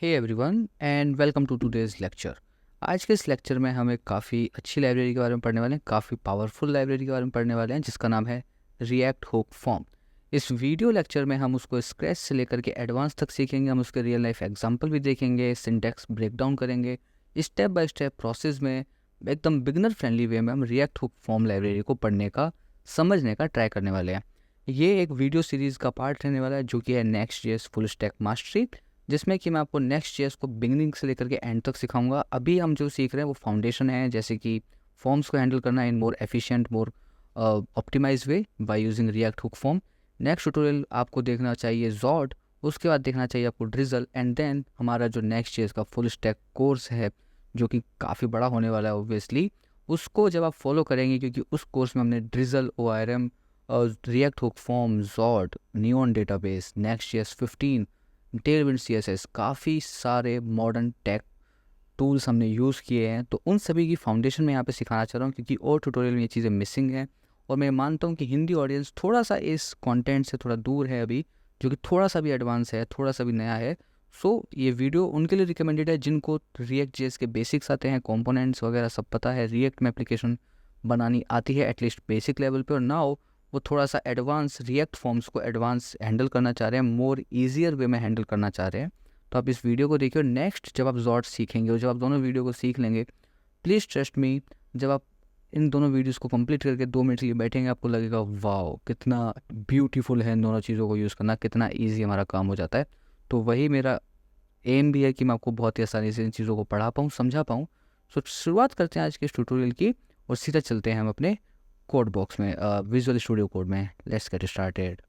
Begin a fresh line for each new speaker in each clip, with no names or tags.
Hey everyone and welcome to today's lecture. आज के इस लेक्चर में हम एक काफ़ी अच्छी लाइब्रेरी के बारे में पढ़ने वाले हैं, काफ़ी पावरफुल लाइब्रेरी के बारे में पढ़ने वाले हैं जिसका नाम है रिएक्ट हुक फॉर्म। इस वीडियो लेक्चर में हम उसको स्क्रैच से लेकर के एडवांस तक सीखेंगे। हम उसके रियल लाइफ एग्जांपल भी देखेंगे, सिंटैक्स ब्रेकडाउन करेंगे, स्टेप बाय स्टेप प्रोसेस में एकदम बिगनर फ्रेंडली वे में हम रिएक्ट हुक फॉर्म लाइब्रेरी को पढ़ने का, समझने का ट्राई करने वाले हैं। ये एक वीडियो सीरीज़ का पार्ट रहने वाला है जो कि है next JS full stack mastery, जिसमें कि मैं आपको नेक्स्ट जेएस को बिगिनिंग से लेकर के एंड तक सिखाऊंगा। अभी हम जो सीख रहे हैं वो फाउंडेशन है, जैसे कि फॉर्म्स को हैंडल करना in more efficient, more optimise way by using React hook form. Next tutorial आपको देखना चाहिए जॉड, उसके बाद देखना चाहिए आपको ड्रिजल, एंड देन हमारा जो नेक्स्ट जेएस का फुल स्टैक कोर्स है जो कि काफ़ी बड़ा होने वाला है ऑब्वियसली, उसको जब आप फॉलो करेंगे, क्योंकि उस कोर्स में हमने drizzle, ORM, react hook form, jawed, neon database, next JS 15, Tailwind CSS, काफ़ी सारे मॉडर्न टेक टूल्स हमने यूज़ किए हैं। तो उन सभी की फाउंडेशन मैं यहाँ पे सिखाना चाह रहा हूँ, क्योंकि और ट्यूटोरियल में ये चीज़ें मिसिंग हैं। और मैं मानता हूँ कि हिंदी ऑडियंस थोड़ा सा इस कंटेंट से थोड़ा दूर है अभी, जो कि थोड़ा सा भी एडवांस है, थोड़ा सा भी नया है। सो ये वीडियो उनके लिए रिकमेंडेड है जिनको रिएक्ट जेएस के बेसिक्स आते हैं, कंपोनेंट्स वगैरह सब पता है, रिएक्ट में एप्लीकेशन बनानी आती है एटलीस्ट बेसिक लेवल पे, और नाउ वो थोड़ा सा एडवांस रिएक्ट फॉर्म्स को एडवांस हैंडल करना चाह रहे हैं, मोर ईजियर वे में हैंडल करना चाह रहे हैं। तो आप इस वीडियो को देखिए, और नेक्स्ट जब आप जॉट सीखेंगे और जब आप दोनों वीडियो को सीख लेंगे, प्लीज़ ट्रस्ट मी, जब आप इन दोनों वीडियोस को कंप्लीट करके 2 मिनट के लिए बैठेंगे, आपको लगेगा वाओ कितना ब्यूटीफुल है इन दोनों चीज़ों को यूज़ करना, कितना ईजी हमारा काम हो जाता है। तो वही मेरा एम भी है कि मैं आपको बहुत ही आसानी से इन चीज़ों को पढ़ा पाऊँ, समझा पाऊँ। सो शुरुआत करते हैं आज के इस ट्यूटोरियल की, और सीधा चलते हैं हम अपने कोड बॉक्स में, विजुअल स्टूडियो कोड में। Let's get started.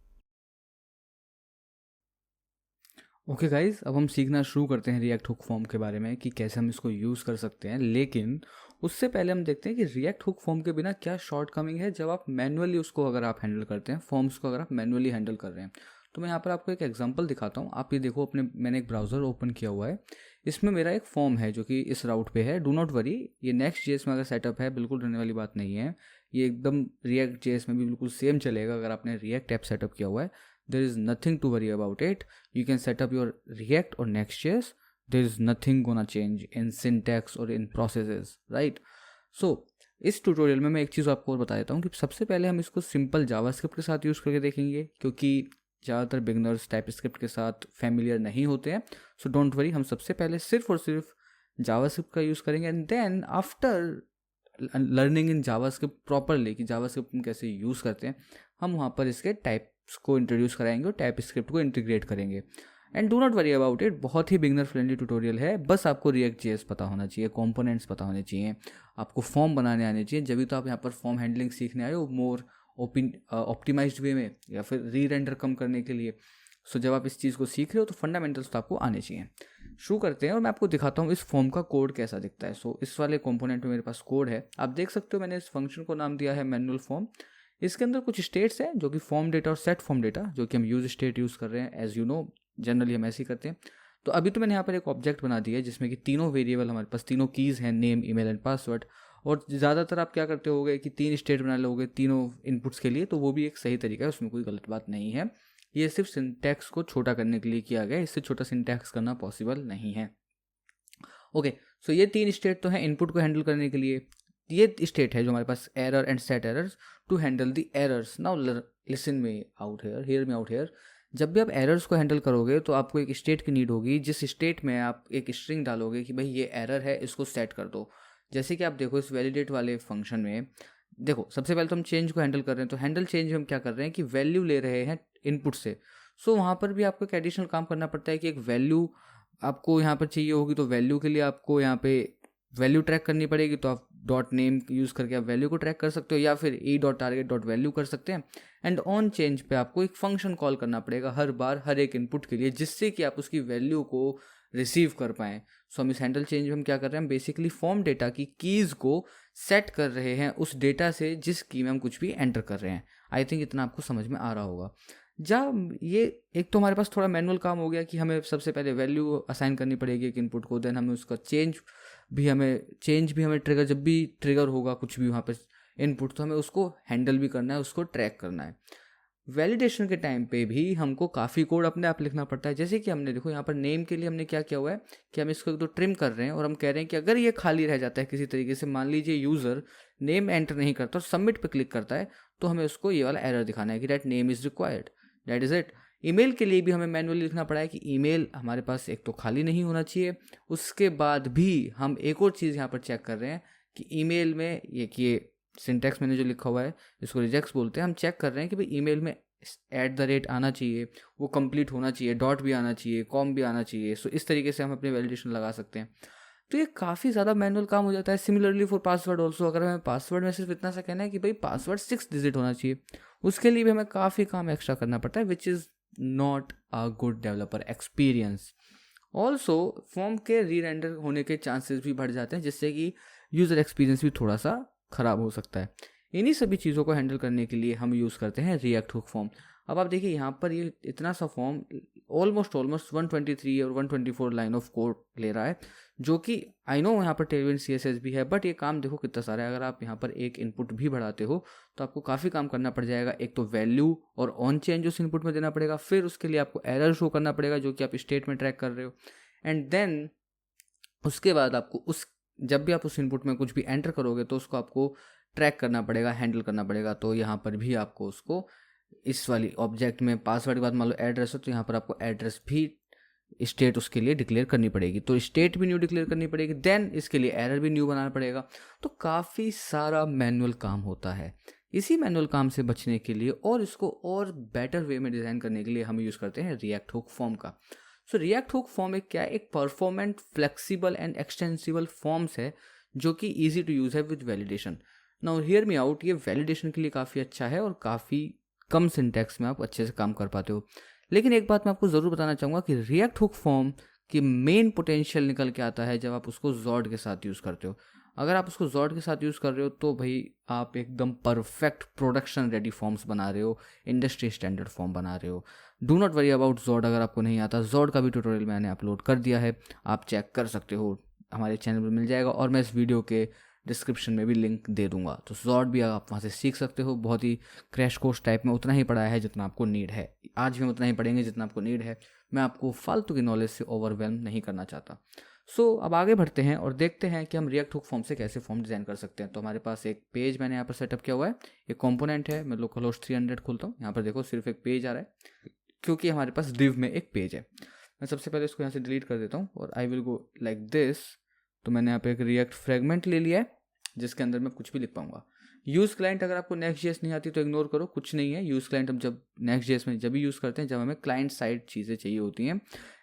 Okay guys, अब हम सीखना शुरू करते हैं रिएक्ट हुक फॉर्म के बारे में कि कैसे हम इसको यूज़ कर सकते हैं। लेकिन उससे पहले हम देखते हैं कि रिएक्ट हुक फॉर्म के बिना क्या शॉर्टकमिंग है जब आप मैनुअली उसको अगर आप हैंडल करते हैं, फॉर्म्स को अगर आप मैनुअली हैंडल कर रहे हैं। तो मैं यहाँ पर आपको एक एग्जांपल दिखाता हूँ। आप ये देखो, अपने मैंने एक ब्राउज़र ओपन किया हुआ है, इसमें मेरा एक फॉर्म है जो कि इस राउट पे है। डू नॉट वरी, ये नेक्स्ट जेएस में अगर सेटअप है, बिल्कुल रहने वाली बात नहीं है। ये एकदम रिएक्ट जेएस में भी बिल्कुल सेम चलेगा अगर आपने रिएक्ट ऐप सेटअप किया हुआ है। there is nothing to worry about it. You can set up your React or Next.js. There is nothing gonna change in syntax or in processes, right? So इस tutorial में मैं एक चीज़ आपको और बता देता हूँ कि सबसे पहले हम इसको सिंपल जावास्क्रिप्ट के साथ यूज़ करके देखेंगे, क्योंकि ज़्यादातर बिगनर्स टाइपस्क्रिप्ट के साथ फैमिलियर नहीं होते हैं। सो डोंट वरी, हम सबसे पहले सिर्फ और सिर्फ जावास्क्रिप्ट का यूज़ करेंगे, and then after learning in JavaScript properly कि जावास्क्रिप्ट हम कैसे यूज़ करते हैं, हम वहाँ पर इसके टाइप्स को इंट्रोड्यूस कराएंगे और टाइप स्क्रिप्ट को इंटीग्रेट करेंगे। And do not worry about it, बहुत ही बिगनर फ्रेंडली ट्यूटोरियल है। बस आपको रिएक्ट जेएस पता होना चाहिए, कंपोनेंट्स पता होने चाहिए, आपको फॉर्म बनाने आने चाहिए, जब भी तो आप यहाँ पर फॉर्म हैंडलिंग सीखने आए हो मोर ऑप्टिमाइज्ड वे में, या फिर री रेंडर कम करने के लिए। सो जब आप इस चीज़ को सीख रहे हो तो फंडामेंटल्स तो आपको आने चाहिए। शुरू करते हैं और मैं आपको दिखाता हूँ इस फॉर्म का कोड कैसा दिखता है। सो इस वाले कंपोनेंट में मेरे पास कोड है, आप देख सकते हो। मैंने इस फंक्शन को नाम दिया है मैनुअल फॉर्म। इसके अंदर कुछ स्टेट्स हैं जो कि फॉर्म डेटा और सेट फॉर्म डेटा, जो कि हम यूज स्टेट यूज़ कर रहे हैं। एज यू नो, जनरली हम ऐसे ही करते हैं। तो अभी तो मैंने यहाँ पर एक ऑब्जेक्ट बना दिया है जिसमें कि तीनों वेरिएबल हमारे पास, तीनों कीज़ हैं, नेम, ईमेल एंड पासवर्ड। और ज़्यादातर आप क्या करते होगे कि 3 स्टेट बना लोगे तीनों इनपुट्स के लिए, तो वो भी एक सही तरीका है, उसमें कोई गलत बात नहीं है। ये सिर्फ सिंटैक्स को छोटा करने के लिए किया गया है, इससे छोटा सिंटैक्स करना पॉसिबल नहीं है। ओके, सो ये 3 स्टेट तो हैं इनपुट को हैंडल करने के लिए। ये स्टेट है जो हमारे पास error and set errors to handle the errors. Now listen me out here, hear me out here. जब भी आप एरर्स को हैंडल करोगे तो आपको एक स्टेट की नीड होगी, जिस स्टेट में आप एक स्ट्रिंग डालोगे कि भाई ये एरर है, इसको सेट कर दो। जैसे कि आप देखो इस वैलिडेट वाले फंक्शन में, देखो सबसे पहले तो हम चेंज को हैंडल कर रहे हैं, तो हैंडल चेंज में हम क्या कर रहे हैं कि वैल्यू ले रहे हैं इनपुट से। सो वहाँ पर भी आपको एक एडिशनल काम करना पड़ता है कि एक वैल्यू आपको यहाँ पर चाहिए होगी, तो वैल्यू के लिए आपको यहाँ पे वैल्यू ट्रैक करनी पड़ेगी। तो आप डॉट नेम यूज़ करके आप वैल्यू को ट्रैक कर सकते हो, या फिर e.target.value कर सकते हैं। एंड ऑन चेंज पे आपको एक फंक्शन कॉल करना पड़ेगा हर बार हर एक इनपुट के लिए, जिससे कि आप उसकी वैल्यू को रिसीव कर पाएँ। सो हम इस हैंडल चेंज में हम क्या कर रहे हैं, बेसिकली फॉर्म डेटा की कीज़ को सेट कर रहे हैं उस डेटा से जिस की में हम कुछ भी एंटर कर रहे हैं। आई थिंक इतना आपको समझ में आ रहा होगा। जब ये एक तो हमारे पास थोड़ा मैनुअल काम हो गया कि हमें सबसे पहले वैल्यू असाइन करनी पड़ेगी एक इनपुट को, देन हमें उसका चेंज भी हमें ट्रिगर, जब भी ट्रिगर होगा कुछ भी वहाँ पे इनपुट, तो हमें उसको हैंडल भी करना है, उसको ट्रैक करना है। वैलिडेशन के टाइम पे भी हमको काफ़ी कोड अपने आप लिखना पड़ता है। जैसे कि हमने देखो यहाँ पर नेम के लिए हमने क्या किया हुआ है कि हम इसको एक तो ट्रिम कर रहे हैं और हम कह रहे हैं कि अगर ये खाली रह जाता है किसी तरीके से, मान लीजिए यूज़र नेम एंटर नहीं करता और सबमिट पे क्लिक करता है, तो हमें उसको ये वाला एरर दिखाना है कि that name is required, that is it. Email के लिए भी हमें मैनुअली लिखना पड़ा है कि ईमेल हमारे पास एक तो खाली नहीं होना चाहिए, उसके बाद भी हम एक और चीज़ यहाँ पर चेक कर रहे हैं कि ईमेल में ये सिंटैक्स मैंने जो लिखा हुआ है इसको रिजेक्ट्स बोलते हैं, हम चेक कर रहे हैं कि भाई ईमेल में @ आना चाहिए, वो कंप्लीट होना चाहिए, डॉट भी आना चाहिए, कॉम भी आना चाहिए। सो इस तरीके से हम अपनी वैलिडेशन लगा सकते हैं। तो ये काफ़ी ज़्यादा मैनुअल काम हो जाता है। सिमिलरली फॉर पासवर्ड ऑल्सो, अगर हमें पासवर्ड में सिर्फ इतना सा कहना है कि भाई पासवर्ड 6 डिजिट होना चाहिए, उसके लिए भी हमें काफ़ी काम एक्स्ट्रा करना पड़ता है, which is not a good developer experience. Also form के रीरेंडर होने के चांसेस भी बढ़ जाते हैं, जिससे कि यूज़र एक्सपीरियंस भी थोड़ा सा ख़राब हो सकता है। इन्हीं सभी चीज़ों को हैंडल करने के लिए हम यूज़ करते हैं रिएक्ट हुक फॉर्म। अब आप देखिए यहाँ पर ये इतना सा फॉर्म ऑलमोस्ट 123 और 124 लाइन ऑफ कोड ले रहा है, जो कि आई नो यहाँ पर टेलविंड CSS भी है, बट ये काम देखो कितना सारा है। अगर आप यहाँ पर एक इनपुट भी बढ़ाते हो तो आपको काफ़ी काम करना पड़ जाएगा। एक तो वैल्यू और ऑन चेंज उस इनपुट में देना पड़ेगा, फिर उसके लिए आपको एरर शो करना पड़ेगा जो कि आप स्टेट में ट्रैक कर रहे हो, एंड देन उसके बाद आपको जब भी आप उस इनपुट में कुछ भी एंटर करोगे तो उसको आपको ट्रैक करना पड़ेगा, हैंडल करना पड़ेगा। तो यहाँ पर भी आपको उसको इस वाली ऑब्जेक्ट में पासवर्ड के बाद मान लो एड्रेस हो, तो यहाँ पर आपको एड्रेस भी स्टेट उसके लिए डिक्लेयर करनी पड़ेगी, तो स्टेट भी न्यू डिक्लेयर करनी पड़ेगी, देन इसके लिए एरर भी न्यू बनाना पड़ेगा। तो काफ़ी सारा मैनुअल काम होता है। इसी मैनुअल काम से बचने के लिए और इसको और बेटर वे में डिज़ाइन करने के लिए हम यूज़ करते हैं रिएक्ट हुक फॉर्म का। सो रिएक्ट हुक फॉर्म एक क्या है, एक performant, flexible and extensible forms है जो कि ईजी टू यूज़ है with validation. Now here me out, ये वैलिडेशन के लिए काफ़ी अच्छा है और काफ़ी कम सिंटैक्स में आप अच्छे से काम कर पाते हो। लेकिन एक बात मैं आपको ज़रूर बताना चाहूँगा कि रिएक्ट हुक फॉर्म की मेन पोटेंशियल निकल के आता है जब आप उसको जॉड के साथ यूज़ करते हो। अगर आप उसको जॉड के साथ यूज़ कर रहे हो तो भाई आप एकदम परफेक्ट प्रोडक्शन रेडी फॉर्म्स बना रहे हो, इंडस्ट्री स्टैंडर्ड फॉर्म बना रहे हो। Do not worry about jawed. अगर आपको नहीं आता, जॉड का भी ट्यूटोरियल मैंने अपलोड कर दिया है, आप चेक कर सकते हो, हमारे चैनल पर मिल जाएगा, और मैं इस वीडियो के डिस्क्रिप्शन में भी लिंक दे दूंगा। तो जॉड भी आप वहाँ से सीख सकते हो। बहुत ही क्रैश कोर्स टाइप में उतना ही पढ़ाया है जितना आपको नीड है। आज भी हम उतना ही पढ़ेंगे जितना आपको नीड है। मैं आपको फालतू की नॉलेज से ओवरवेल्म नहीं करना चाहता। अब आगे बढ़ते हैं और देखते हैं कि हम रिएक्ट हुक फॉर्म से कैसे फॉर्म डिज़ाइन कर सकते हैं। तो हमारे पास एक पेज मैंने यहाँ पर सेटअप किया हुआ है, एक कंपोनेंट है। मैं लोकल होस्ट 300 खोलता हूँ, यहाँ पर देखो सिर्फ एक पेज आ रहा है क्योंकि हमारे पास डिव में एक पेज है। मैं सबसे पहले इसको यहाँ से डिलीट कर देता हूँ और I will go like this. तो मैंने यहाँ पे एक रिएक्ट फ्रेगमेंट ले लिया है जिसके अंदर मैं कुछ भी लिख पाऊंगा। यूज़ क्लाइंट, अगर आपको Next.js नहीं आती तो इग्नोर करो, कुछ नहीं है। यूज़ क्लाइंट हम जब Next.js में जब भी यूज़ करते हैं जब हमें क्लाइंट साइड चीज़ें चाहिए होती हैं।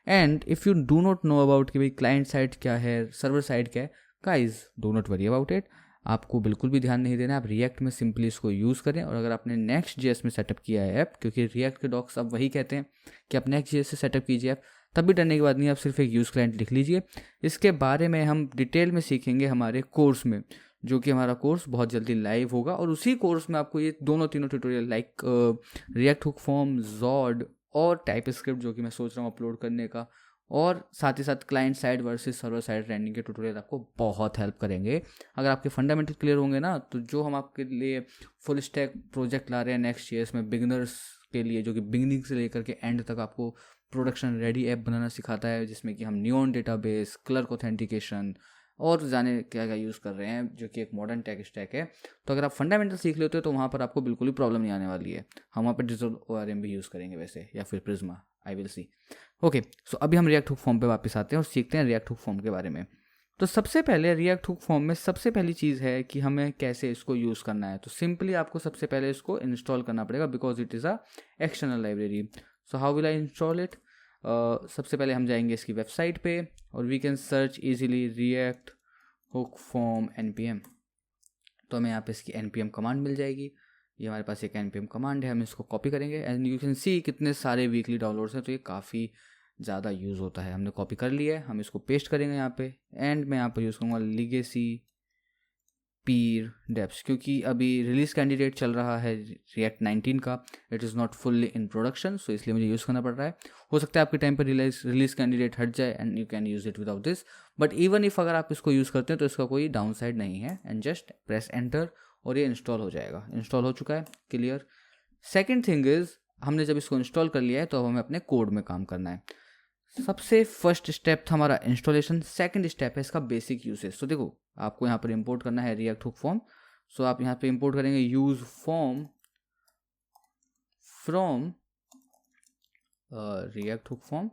And if you do not know about कि भाई क्लाइंट साइड क्या है, सर्वर साइड क्या है, guys do not worry about it. आपको बिल्कुल भी ध्यान नहीं देना है। आप रिएक्ट में सिंपली इसको यूज़ करें। और अगर आपने Next.js में सेटअप किया है ऐप, क्योंकि रिएक्ट के डॉक्स अब वही कहते हैं कि आप Next.js से सेटअप कीजिए ऐप, तब भी डरने की बात नहीं है। आप सिर्फ एक यूज़ क्लाइंट लिख लीजिए। इसके बारे में हम डिटेल में सीखेंगे हमारे कोर्स में, जो कि हमारा कोर्स बहुत जल्दी लाइव होगा। और उसी कोर्स में आपको ये दोनों तीनों tutorial like react hook form, jawed और टाइपस्क्रिप्ट जो कि मैं सोच रहा हूँ अपलोड करने का, और साथ ही साथ client side versus server side rendering के ट्यूटोरियल आपको बहुत हेल्प करेंगे। अगर आपके फंडामेंटल क्लियर होंगे ना, तो जो हम आपके लिए फुल स्टैक प्रोजेक्ट ला रहे हैं Next.js में बिगिनर्स के लिए, जो कि बिगिनिंग से लेकर के एंड तक आपको प्रोडक्शन रेडी ऐप बनाना सिखाता है, जिसमें कि हम नियॉन डेटाबेस, क्लर्क ऑथेंटिकेशन और जाने क्या क्या यूज़ कर रहे हैं, जो कि एक मॉडर्न टेक स्टैक है। तो अगर आप फंडामेंटल सीख लेते हो तो वहाँ पर आपको बिल्कुल ही प्रॉब्लम नहीं आने वाली है। हम वहाँ पर डिजिटल ORM भी यूज़ करेंगे वैसे, या फिर Prisma, I will see. Okay, so अभी हम रिएक्ट हुक फॉर्म पे वापस आते हैं और सीखते हैं रिएक्ट हुक फॉर्म के बारे में। तो सबसे पहले रिएक्ट हुक फॉर्म में सबसे पहली चीज़ है कि हमें कैसे इसको यूज़ करना है। तो सिंपली आपको सबसे पहले इसको इंस्टॉल करना पड़ेगा, because it is a external library. So how will I install it? सबसे पहले हम जाएंगे इसकी वेबसाइट पे और we can search easily React hook form npm। तो हमें यहाँ पे इसकी npm कमांड मिल जाएगी। ये हमारे पास एक npm कमांड है, हम इसको कॉपी करेंगे। एंड यू कैन सी कितने सारे वीकली डाउनलोड्स हैं, तो ये काफ़ी ज़्यादा यूज़ होता है। हमने कॉपी कर लिया है, हम इसको पेस्ट करेंगे यहाँ पे। एंड मैं यहाँ पर यूज़ करूँगा legacy पीर डेप्स, क्योंकि अभी रिलीज कैंडिडेट चल रहा है रिएक्ट 19 का। It is not fully in production, so इसलिए मुझे यूज़ करना पड़ रहा है। हो सकता है आपके टाइम पर रिलीज कैंडिडेट हट जाए and you can use it without this, but even if अगर आप इसको यूज़ करते हैं तो इसका कोई डाउन साइड नहीं है। एंड जस्ट प्रेस एंटर और ये इंस्टॉल हो जाएगा। इंस्टॉल हो चुका है, क्लियर। सेकेंड थिंग इज, हमने जब इसको इंस्टॉल कर लिया है तो अब हमें अपने कोड में काम करना है। सबसे फर्स्ट स्टेप था हमारा इंस्टॉलेशन, सेकंड स्टेप है इसका बेसिक यूसेज। तो देखो आपको यहाँ पर इंपोर्ट करना है रिएक्ट हुक फॉर्म। सो आप यहाँ पे इंपोर्ट करेंगे use form from react hook form.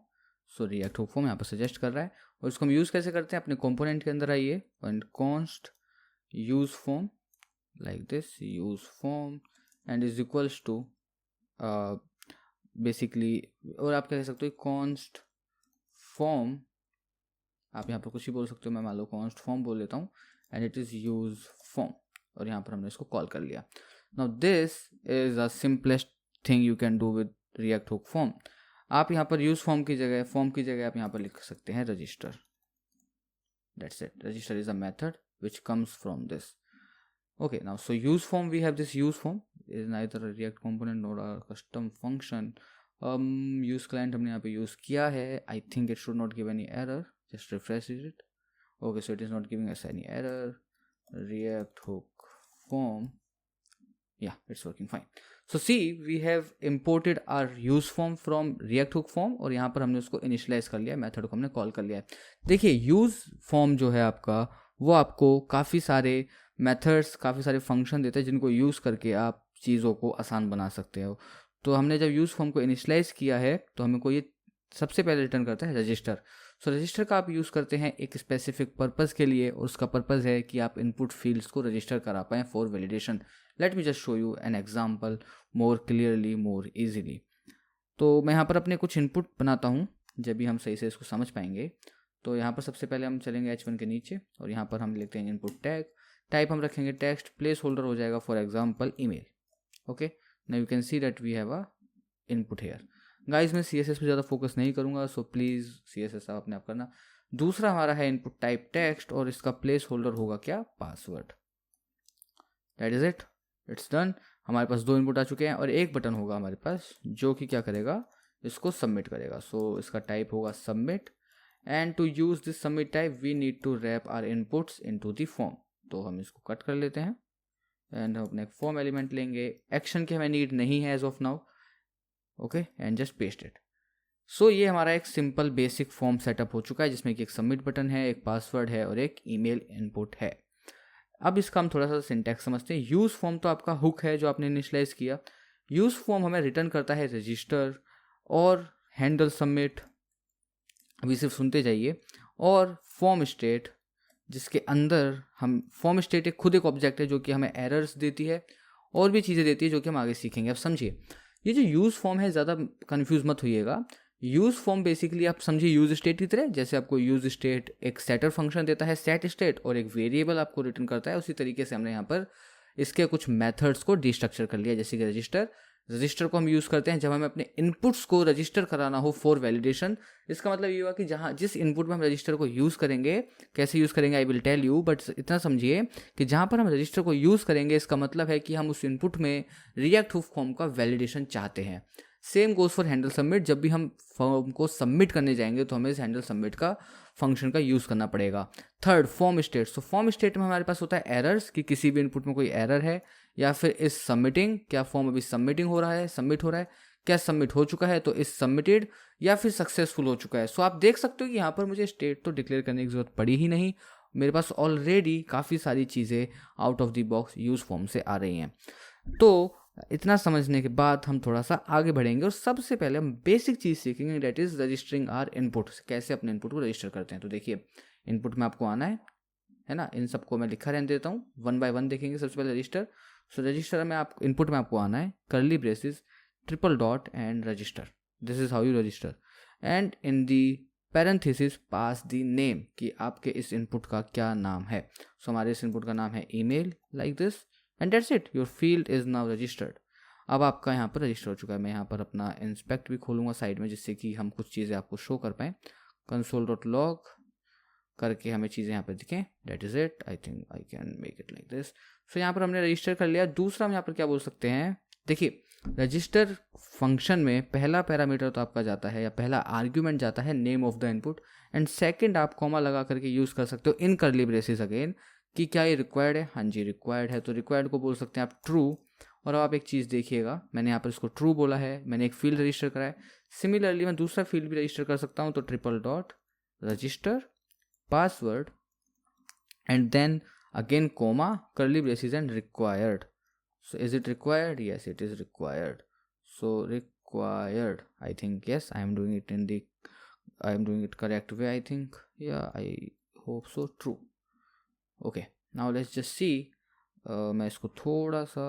So react hook form यहाँ पर सजेस्ट कर रहा है, और इसको हम यूज़ कैसे करते हैं, अपने कंपोनेंट के अंदर आइए and const use form like this, use form and is equals to basically, और आप क्या कह सकते हो कॉन्स्ट फॉर्म, आप यहाँ पर कुछ ही बोल सकते हो, मैं मान लो कॉन्स्ट फॉर्म बोल लेता हूँ and it is use form, और यहाँ पर हमने इसको कॉल कर लिया। Now this is a simplest thing you can do with react hook form. आप यहाँ पर यूज फॉर्म की जगह आप यहाँ पर लिख सकते हैं register, that's it. Register is a method which comes from this. Okay, now so use form, we have this use form is neither a react component nor a custom function. Use client हमने यहाँ पे use किया है, I think it should not give any error, just refresh it. Okay, so it is not giving us any error. React hook form, yeah, it's working fine. So see, we have imported our use form from react hook form, और यहाँ पर हमने उसको initialize कर लिया है, method को हमने कॉल कर लिया है। देखिए use form जो है आपका, वो आपको काफ़ी सारे मेथड्स, काफ़ी सारे फंक्शन देते हैं जिनको यूज़ करके आप चीज़ों को आसान बना सकते हो। तो हमने जब यूज़ फॉर्म को इनिशियलाइज़ किया है तो हमें को ये सबसे पहले रिटर्न करता है रजिस्टर। सो रजिस्टर का आप यूज़ करते हैं एक स्पेसिफिक पर्पज़ के लिए, और उसका पर्पज़ है कि आप इनपुट फील्ड्स को रजिस्टर करा पाएँ for validation. Late me just show you an example more clearly, more easily. तो मैं यहाँ पर अपने कुछ इनपुट बनाता हूँ, जब भी हम सही से इसको समझ पाएंगे। तो यहाँ पर सबसे पहले हम चलेंगे H1 के नीचे, और यहाँ पर हम लिखते हैं इनपुट टैग, टाइप हम रखेंगे टेक्स्ट, प्लेस होल्डर हो जाएगा for example email. Okay, now you can see that we have a input here. Guys मैं CSS पे ज़्यादा फोकस नहीं करूँगा, सो प्लीज़ CSS आप अपने आप करना। दूसरा हमारा है इनपुट टाइप टेक्स्ट, और इसका प्लेस होल्डर होगा क्या, password. That is it, it's done. हमारे पास 2 इनपुट आ चुके हैं, और एक बटन होगा हमारे पास जो कि क्या करेगा, इसको सबमिट करेगा। सो इसका टाइप होगा submit, and to use this submit type we need to wrap our inputs into the form। तो हम इसको कट कर लेते हैं एंड हम अपने फॉर्म एलिमेंट लेंगे, एक्शन की हमें नीड नहीं है as of now. Okay, and just paste it. So ये हमारा एक सिंपल बेसिक फॉर्म सेटअप हो चुका है, जिसमें कि एक सबमिट बटन है, एक पासवर्ड है और एक ईमेल इनपुट है। अब इसका हम थोड़ा सा सिंटैक्स समझते हैं। यूज फॉर्म तो आपका हुक है जो आपने इनिशियलाइज किया। यूज फॉर्म हमें रिटर्न करता है रजिस्टर और हैंडल सबमिट, अभी सिर्फ सुनते जाइए, और फॉर्म स्टेट, जिसके अंदर हम फॉर्म स्टेट एक खुद एक ऑब्जेक्ट है जो कि हमें एरर्स देती है और भी चीज़ें देती है जो कि हम आगे सीखेंगे। अब समझिए, ये जो यूज़ फॉर्म है ज़्यादा कंफ्यूज मत होइएगा। यूज़ फॉर्म बेसिकली आप समझिए यूज स्टेट की तरह, जैसे आपको यूज स्टेट एक सेटर फंक्शन देता है सेट स्टेट, और एक वेरिएबल आपको रिटर्न करता है, उसी तरीके से हमने यहाँ पर इसके कुछ मेथड्स को डिस्ट्रक्चर कर लिया। जैसे कि रजिस्टर को हम यूज़ करते हैं जब हमें अपने इनपुट्स को रजिस्टर कराना हो फॉर वैलिडेशन। इसका मतलब ये हुआ कि जहाँ जिस इनपुट में हम रजिस्टर को यूज़ करेंगे, कैसे यूज़ करेंगे I will tell you, but इतना समझिए कि जहाँ पर हम रजिस्टर को यूज़ करेंगे इसका मतलब है कि हम उस इनपुट में रिएक्ट हुक फॉर्म का वैलिडेशन चाहते हैं। Same goes for handle submit, जब भी हम फॉर्म को सबमिट करने जाएंगे तो हमें इस हैंडल सबमिट का फंक्शन का यूज़ करना पड़ेगा। Third, form state. So form state में हमारे पास होता है एरर्स, कि किसी भी इनपुट में कोई एरर है, या फिर इस सबमिटिंग, क्या फॉर्म अभी सबमिटिंग हो रहा है, सबमिट हो रहा है, क्या सबमिट हो चुका है, तो इस सबमिटेड, या फिर सक्सेसफुल हो चुका है। सो आप देख सकते हो कि यहाँ पर मुझे स्टेट तो डिक्लेयर करने की जरूरत पड़ी ही नहीं, मेरे पास ऑलरेडी काफ़ी सारी चीज़ें out of the box use form से आ रही हैं। तो इतना समझने के बाद हम थोड़ा सा आगे बढ़ेंगे, और सबसे पहले हम बेसिक चीज़ सीखेंगे, that is registering our input. कैसे अपने इनपुट को रजिस्टर करते हैं। तो देखिए, इनपुट में आपको आना है ना, इन सबको मैं लिखा रहने देता हूँ, 1 बाय 1 देखेंगे। सबसे पहले रजिस्टर। सो रजिस्टर में आप इनपुट में आपको आना है curly braces triple dot and register, this is how you register, and in the parenthesis pass the name, कि आपके इस इनपुट का क्या नाम है। सो हमारे इस इनपुट का नाम है email, like this, and that's it, your field is now registered. अब आपका यहाँ पर रजिस्टर हो चुका है। मैं यहाँ पर अपना इंस्पेक्ट भी खोलूँगा साइड में, जिससे कि हम कुछ चीज़ें आपको शो कर पाएँ। console.log करके हमें चीज़ें यहाँ पर दिखें, that is it. I think I can make it like this. So यहाँ पर हमने रजिस्टर कर लिया। दूसरा हम यहाँ पर क्या बोल सकते हैं, देखिए रजिस्टर फंक्शन में पहला पैरामीटर तो आपका जाता है, या पहला आर्ग्यूमेंट जाता है name of the input, and second आप कॉमा लगा करके यूज़ कर सकते हो इन कर्ली ब्रेसेस अगेन, कि क्या ये रिक्वायर्ड है। हाँ जी रिक्वायर्ड है, तो रिक्वायर्ड को बोल सकते हैं आप ट्रू, और अब आप एक चीज़ देखिएगा, मैंने यहाँ पर इसको ट्रू बोला है, मैंने एक फील्ड रजिस्टर करा है। सिमिलरली मैं दूसरा फील्ड भी रजिस्टर कर सकता हूँ, तो triple dot register password and then again comma curly braces and required. So is it required? Yes, it is required. So required, I think, yes, I am doing it correct way, I think. Yeah, I hope so. True. Okay, now let's just see. मैं इसको थोड़ा सा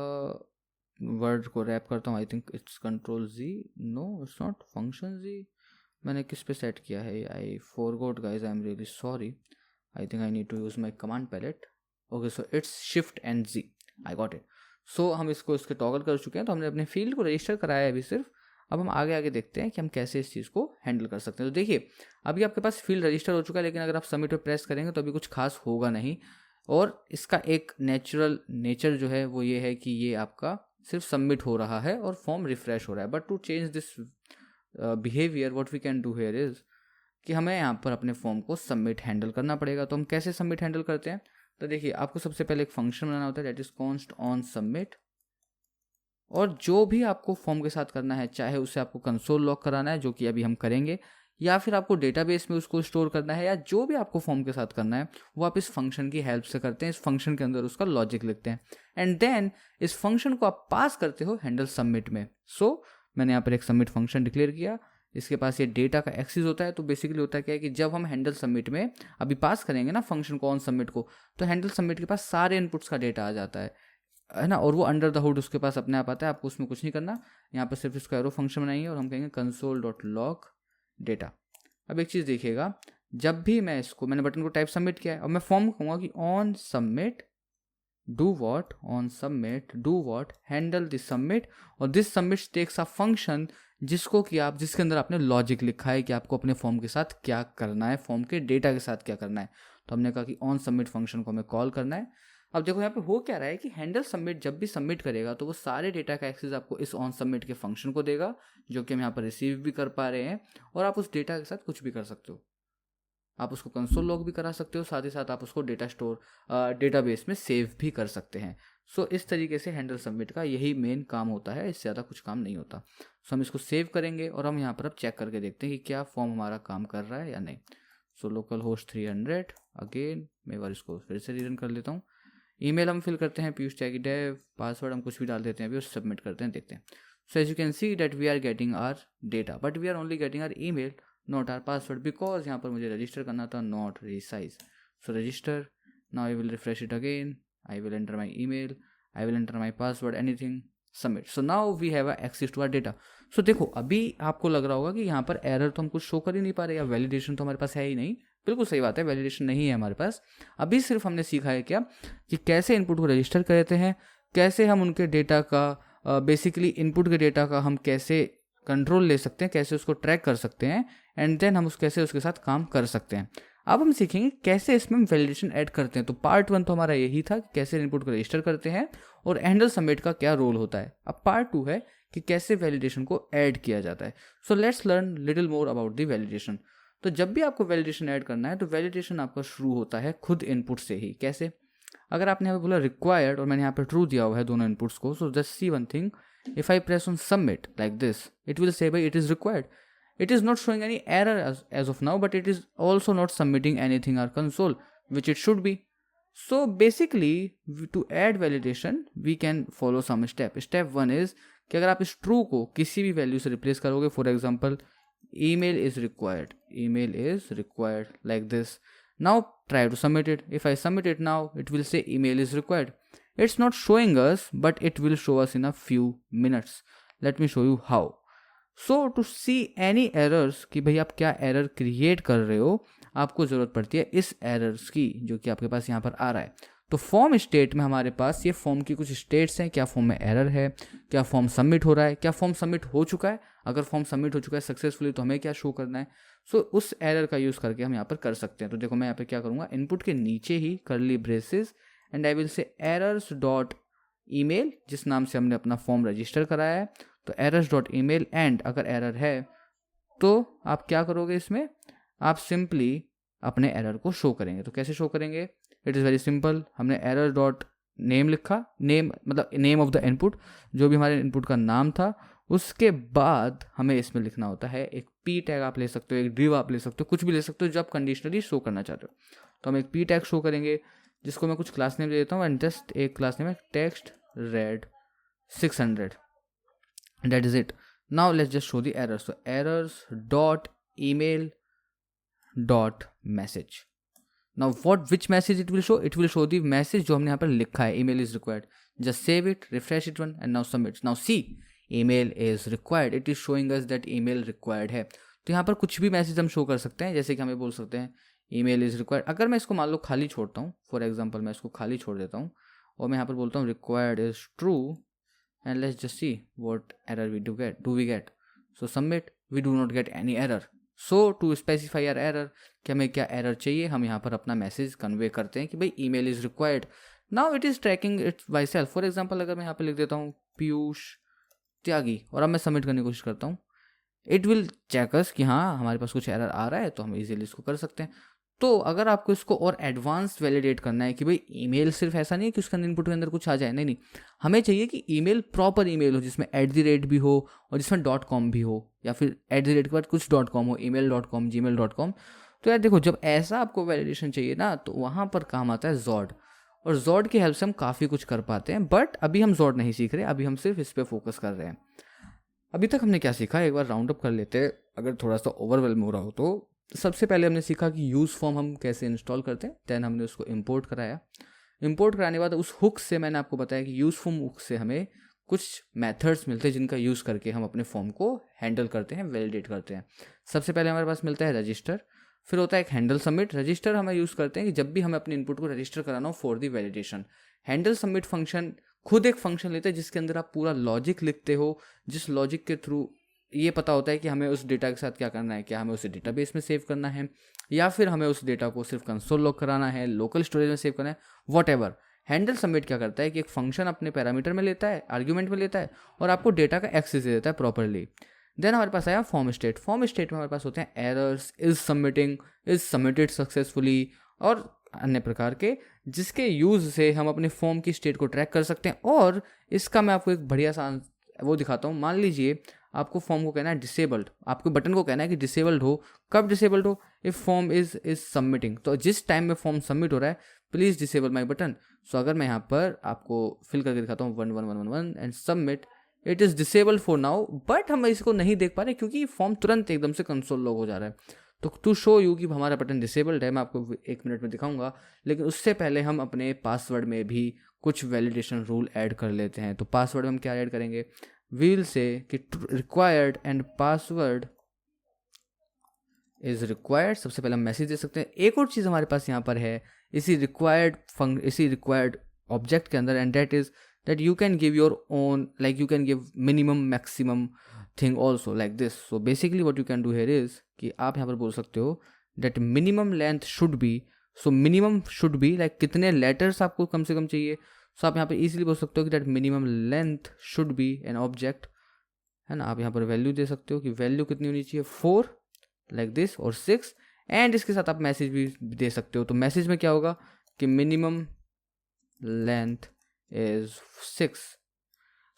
word को wrap करता हूँ। I think it's control G, no it's not function G. मैंने किस पे सेट किया है? I forgot guys, I am really sorry. I think I need to use my command palette. Okay, so it's shift and G, I got it. So हम इसके toggle कर चुके हैं, तो हमने अपने फील्ड को रजिस्टर कराया है अभी सिर्फ। अब हम आगे आगे देखते हैं कि हम कैसे इस चीज़ को हैंडल कर सकते हैं। तो देखिए, अभी आपके पास फील्ड रजिस्टर हो चुका है, लेकिन अगर आप सबमिट पे प्रेस करेंगे तो अभी कुछ खास होगा नहीं। और इसका एक नेचुरल नेचर जो है वो ये है कि ये आपका सिर्फ सबमिट हो रहा है और फॉर्म रिफ्रेश हो रहा है। But to change this behaviour what we can do here is कि हमें यहाँ पर अपने फॉर्म को सबमिट हैंडल करना पड़ेगा। तो हम कैसे सबमिट हैंडल करते हैं? तो देखिए, आपको सबसे पहले एक फंक्शन बनाना होता है, that is const on submit. और जो भी आपको फॉर्म के साथ करना है, चाहे उसे आपको कंसोल लॉग कराना है, जो कि अभी हम करेंगे, या फिर आपको डेटाबेस में उसको स्टोर करना है, या जो भी आपको फॉर्म के साथ करना है वो आप इस फंक्शन की हेल्प से करते हैं। इस फंक्शन के अंदर उसका लॉजिक लिखते हैं एंड देन इस फंक्शन को आप पास करते हो हैंडल सबमिट में। सो मैंने यहाँ पर एक सबमिट फंक्शन डिक्लेयर किया। इसके पास ये डेटा का एक्सेस होता है। तो बेसिकली होता है क्या है कि जब हम हैंडल सबमिट में अभी पास करेंगे ना फंक्शन को ऑन सबमिट को, तो हैंडल सबमिट के पास सारे इनपुट्स का डेटा आ जाता है ना, और वो अंडर द हुड उसके पास अपने आप आता है। आपको उसमें कुछ नहीं करना, यहाँ पर सिर्फ इसका एरो फंक्शन बनाएंगे और हम कहेंगे कंसोल डॉट लॉग डेटा। अब एक चीज़ देखिएगा, जब भी मैंने बटन को टाइप सबमिट किया है, और मैं फॉर्म कहूँगा कि on submit do what, on submit do what, handle this submit, और this submit takes a function जिसके अंदर आपने लॉजिक लिखा है कि आपको अपने फॉर्म के साथ क्या करना है, फॉर्म के डेटा के साथ क्या करना है। तो हमने कहा कि ऑन सबमिट फंक्शन को हमें कॉल करना है। अब देखो यहाँ पे हो क्या रहा है कि हैंडल सबमिट जब भी सबमिट करेगा तो वो सारे डेटा का एक्सेस आपको इस ऑन सबमिट के फंक्शन को देगा, जो कि हम यहाँ पर रिसीव भी कर पा रहे हैं। और आप उस डेटा के साथ कुछ भी कर सकते हो, आप उसको कंसोल लॉग भी करा सकते हो, साथ ही साथ आप उसको डेटाबेस में सेव भी कर सकते हैं। सो इस तरीके से हैंडल सबमिट का यही मेन काम होता है, इससे ज़्यादा कुछ काम नहीं होता। सो हम इसको सेव करेंगे और हम यहाँ पर अब चेक करके देखते हैं कि क्या फॉर्म हमारा काम कर रहा है या नहीं। सो लोकल होस्ट 300 अगेन, मैं एक बार इसको फिर से रीरन कर लेता हूँ। ईमेल हम फिल करते हैं पीयूष टैगी डेव, पासवर्ड हम कुछ भी डाल देते हैं अभी और सबमिट करते हैं, देखते हैं। So as you can see that we are getting our data, but we are only getting our email, not our password, because यहाँ पर मुझे रजिस्टर करना था, not resize. So register, now I will refresh it again, I will enter my email, I will enter my password, anything, submit. So now we have access to our data. So देखो, अभी आपको लग रहा होगा कि यहाँ पर error तो हम कुछ शो कर ही नहीं पा रहे, या वैलिडेशन तो हमारे पास है ही नहीं। बिल्कुल सही बात है, वैलिडेशन नहीं है हमारे पास। अभी सिर्फ हमने सीखा है क्या कि कैसे इनपुट को रजिस्टर करते हैं, कैसे हम उनके डेटा का बेसिकली इनपुट के डेटा का हम कैसे कंट्रोल ले सकते हैं, कैसे उसको ट्रैक कर सकते हैं, एंड देन हम कैसे उसके साथ काम कर सकते हैं। अब हम सीखेंगे कैसे इसमें हम वैलिडेशन ऐड करते हैं। तो पार्ट 1 तो हमारा यही था कि कैसे इनपुट को रजिस्टर करते हैं और हैंडल सबमिट का क्या रोल होता है। अब पार्ट 2 है कि कैसे वैलिडेशन को ऐड किया जाता है। So let's learn little more about the validation. तो जब भी आपको वैलिडेशन ऐड करना है तो वैलिडेशन आपका शुरू होता है खुद इनपुट से ही। कैसे? अगर आपने यहाँ पे बोला रिक्वायर्ड और मैंने यहाँ पे ट्रू दिया हुआ है दोनों इनपुट्स को, so just see one thing, if I press on submit like this, it will say by it is required. It is not showing any error as of now, but it is also not submitting anything or console, which it should be. So basically to add validation we can follow some step. Step 1 is कि अगर आप इस true को किसी भी value से replace करोगे, for example email is required like this. Now try to submit it. If I submit it now, it will say email is required. It's not showing us, but it will show us in a few minutes. Let me show you how. So to see any errors कि भाई आप क्या error create कर रहे हो, आपको ज़रूरत पड़ती है इस एरर्स की जो कि आपके पास यहाँ पर आ रहा है। तो फॉर्म स्टेट में हमारे पास ये फॉर्म की कुछ स्टेट्स हैं, क्या फॉर्म में एरर है, क्या फॉर्म सबमिट हो रहा है, क्या फॉर्म सबमिट हो चुका है। अगर फॉर्म सबमिट हो चुका है सक्सेसफुली तो हमें क्या शो करना है। सो उस एरर का यूज़ करके हम यहाँ पर कर सकते हैं। तो देखो मैं यहाँ पर क्या करूँगा, इनपुट के नीचे ही curly braces and I will say errors dot email, जिस नाम से हमने अपना फॉर्म रजिस्टर कराया है। तो errors डॉट ईमेल, एंड अगर एरर है तो आप क्या करोगे, इसमें आप सिंपली अपने एरर को शो करेंगे। तो कैसे शो करेंगे? It is very simple. हमने errors डॉट नेम लिखा, नेम मतलब नेम ऑफ द इनपुट, जो भी हमारे इनपुट का नाम था। उसके बाद हमें इसमें लिखना होता है एक पी टैग आप ले सकते हो, एक डिव आप ले सकते हो, कुछ भी ले सकते हो जो आप कंडीशनली शो करना चाहते हो। तो हम एक पी टैग शो करेंगे जिसको मैं कुछ क्लास नेम दे देता हूँ, एंड जस्ट एक क्लास नेम है text red 600, that is it. Now let's just show the errors. So errors dot email dot message. Now which message it will show? It will show the message जो हमने यहाँ पर लिखा है, email is required. Just save it, refresh it one, and now submit. Now see, email is required. It is showing us that email required है। तो यहाँ पर कुछ भी मैसेज हम शो कर सकते हैं, जैसे कि हमें बोल सकते हैं email is required। अगर मैं इसको मान लो खाली छोड़ता हूँ, फॉर एग्जाम्पल मैं इसको खाली छोड़ देता हूँ और मैं यहाँ पर बोलता हूँ required is true, and let's just see what error we do we get. So submit, we do not get any error. So to specify our error कि हमें क्या error चाहिए, हम यहाँ पर अपना मैसेज कन्वे करते हैं कि भाई email is required. Now it is tracking it by self. For example अगर मैं यहाँ पर लिख देता हूँ पीयूष त्यागी और अब मैं सबमिट करने की कोशिश करता हूँ, इट विल चेक अस कि हाँ हमारे पास कुछ एरर आ रहा है, तो हम इजीली इसको कर सकते हैं। तो अगर आपको इसको और एडवांस्ड वैलिडेट करना है कि भाई ईमेल सिर्फ ऐसा नहीं है कि उसके अंदर इनपुट के अंदर कुछ आ जाए, नहीं, हमें चाहिए कि ईमेल प्रॉपर ईमेल हो जिसमें @ भी हो और जिसमें .com भी हो, या फिर @ के बाद कुछ .com हो, email.com, gmail.com। तो यार देखो, जब ऐसा आपको वैलिडेशन चाहिए ना, तो वहाँ पर काम आता है जॉड, और जॉड की हेल्प से हम काफ़ी कुछ कर पाते हैं। बट अभी हम जॉड नहीं सीख रहे, अभी हम सिर्फ इस पर फोकस कर रहे हैं। अभी तक हमने क्या सीखा, एक बार राउंड अप कर लेते हैं अगर थोड़ा सा ओवरवेलम हो रहा हो तो। सबसे पहले हमने सीखा कि यूज़ फॉर्म हम कैसे इंस्टॉल करते हैं, देन हमने उसको इंपोर्ट कराया। इंपोर्ट कराने के बाद उस हुक से मैंने आपको बताया कि यूज़ फॉर्म हुक से हमें कुछ मेथड्स मिलते हैं जिनका यूज़ करके हम अपने फॉर्म को हैंडल करते हैं, वैलिडेट करते हैं। सबसे पहले हमारे पास मिलता है रजिस्टर, फिर होता है एक हैंडल सबमिट। रजिस्टर हमें यूज़ करते हैं कि जब भी हमें अपने इनपुट को रजिस्टर कराना हो for the validation. Handle submit function खुद एक फंक्शन लेते हैं जिसके अंदर आप पूरा लॉजिक लिखते हो, जिस लॉजिक के थ्रू ये पता होता है कि हमें उस डेटा के साथ क्या करना है, क्या हमें उसे डेटाबेस में सेव करना है या फिर हमें उस डेटा को सिर्फ कंसोल लॉग कराना है, लोकल स्टोरेज में सेव करना है, वॉटएवर। हैंडल सबमिट क्या करता है कि एक फंक्शन अपने पैरामीटर में लेता है, आर्ग्यूमेंट में लेता है और आपको डेटा का एक्सेस दे देता है प्रॉपरली। देन हमारे पास आया फॉर्म स्टेट। फॉर्म स्टेट में हमारे पास होते हैं errors, is submitting, is submitted successfully और अन्य प्रकार के, जिसके यूज़ से हम अपने फॉर्म की स्टेट को ट्रैक कर सकते हैं। और इसका मैं आपको एक बढ़िया सा वो दिखाता हूँ। मान लीजिए आपको फॉर्म को कहना है डिसेबल्ड, आपको बटन को कहना है कि डिसेबल्ड हो। कब डिसेबल्ड हो? इफ फॉर्म इज सबमिटिंग, तो जिस टाइम में फॉर्म सबमिट हो रहा है प्लीज़ डिसेबल माई बटन। सो अगर मैं यहाँ पर आपको फिल करके दिखाता हूँ 11111 and submit, it is disabled for now. But हम इसको नहीं देख पा रहे क्योंकि फॉर्म तुरंत एकदम से कंसोल लॉग हो जा रहा है। तो टू शो यू कि हमारा बटन डिसेबल्ड है, मैं आपको 1 मिनट में दिखाऊंगा, लेकिन उससे पहले हम अपने पासवर्ड में भी कुछ वैलिडेशन रूल ऐड कर लेते हैं। तो पासवर्ड में हम क्या ऐड करेंगे, वी विल से कि required and password is required. सबसे पहले हम मैसेज दे सकते हैं। एक और चीज़ हमारे पास यहाँ पर है इसी रिक्वायर्ड ऑब्जेक्ट के अंदर, and that is that you can give your own, like you can give minimum maximum thing also like this. So basically what you can do here is कि आप यहाँ पर बोल सकते हो that minimum length should be, so minimum should be like कितने letters आपको कम से कम चाहिए। सो आप यहाँ पर इजीली बोल सकते हो कि that minimum length should be an object, है ना। आप यहाँ पर वैल्यू दे सकते हो कि वैल्यू कितनी होनी चाहिए, 4 लाइक दिस और 6, एंड इसके साथ आप मैसेज भी दे सकते हो। तो मैसेज में क्या होगा कि मिनिमम लेंथ इज 6।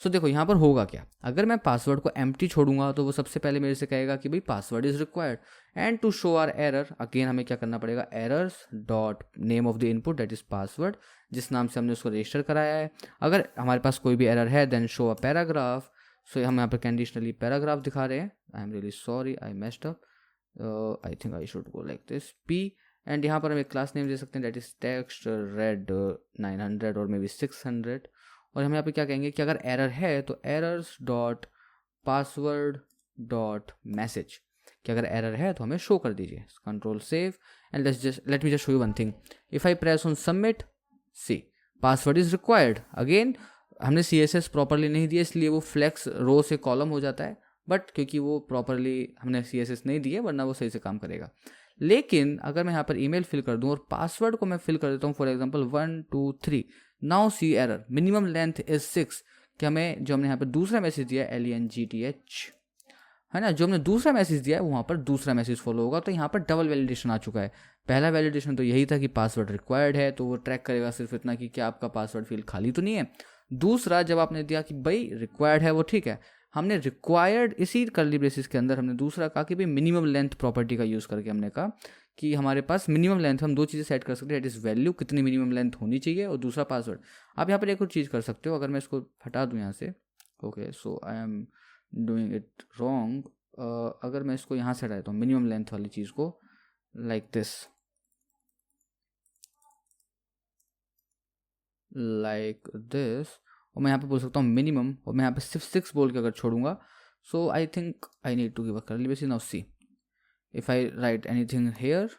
सो देखो यहाँ पर होगा क्या, अगर मैं पासवर्ड को एम्प्टी छोड़ूंगा तो वो सबसे पहले मेरे से कहेगा कि भाई password is required. And to show our error again हमें क्या करना पड़ेगा, errors dot name of the input that is password, जिस नाम से हमने उसको रजिस्टर कराया है। अगर हमारे पास कोई भी एरर है देन शो अ पैराग्राफ। सो हम यहाँ पर कंडीशनली पैराग्राफ दिखा रहे हैं। आई am really sorry, I messed up, I think I should go like this P, and यहाँ पर हम एक क्लास नेम दे सकते हैं दैट इज टेक्स्ट रेड 900 और मे बी 600। और हम यहाँ पे क्या कहेंगे कि अगर एरर है तो errors dot password dot message, कि अगर एरर है तो हमें शो कर दीजिए। Control save and let me just show you one thing. If I press on submit, see password is required. Again हमने CSS प्रॉपरली नहीं दिया इसलिए वो फ्लेक्स रो से कॉलम हो जाता है, बट क्योंकि वो प्रॉपरली हमने CSS नहीं दिए वरना वो सही से काम करेगा। लेकिन अगर मैं यहाँ पर ईमेल फिल कर दूँ और पासवर्ड को मैं फिल कर देता हूँ for example 1 2 3, now see error minimum length is 6, कि हमें जो हमने यहाँ पर दूसरा मैसेज दिया LENGTH, है ना, जो हमने दूसरा मैसेज दिया है वहाँ पर दूसरा मैसेज फॉलो होगा। तो यहाँ पर डबल वैलिडेशन आ चुका है। पहला वैलिडेशन तो यही था कि पासवर्ड रिक्वायर्ड है, तो वो ट्रैक करेगा सिर्फ इतना कि क्या आपका पासवर्ड फील्ड खाली तो नहीं है। दूसरा जब आपने दिया कि भाई रिक्वायर्ड है, वो ठीक है, हमने रिक्वायर्ड इसी कर्ली ब्रेसेस के अंदर हमने दूसरा कहा कि भाई मिनिमम लेंथ प्रॉपर्टी का यूज़ करके हमने कहा कि हमारे पास मिनिमम लेंथ, हम दो चीज़ें सेट कर सकते हैं, इट इज़ वैल्यू कितनी मिनिमम लेंथ होनी चाहिए, और दूसरा पासवर्ड। आप यहाँ पर एक और चीज़ कर सकते हो, अगर मैं इसको हटा दूँ यहाँ से, okay so I am doing it wrong. अगर मैं इसको यहाँ से हटा देता हूँ मिनिमम लेंथ वाली चीज़ को, लाइक दिस, और मैं यहाँ पे बोल सकता हूँ मिनिमम, और मैं यहाँ पे सिर्फ 6 बोल के अगर छोड़ूंगा, so I think I need to give a curly braces. Now see if I write anything here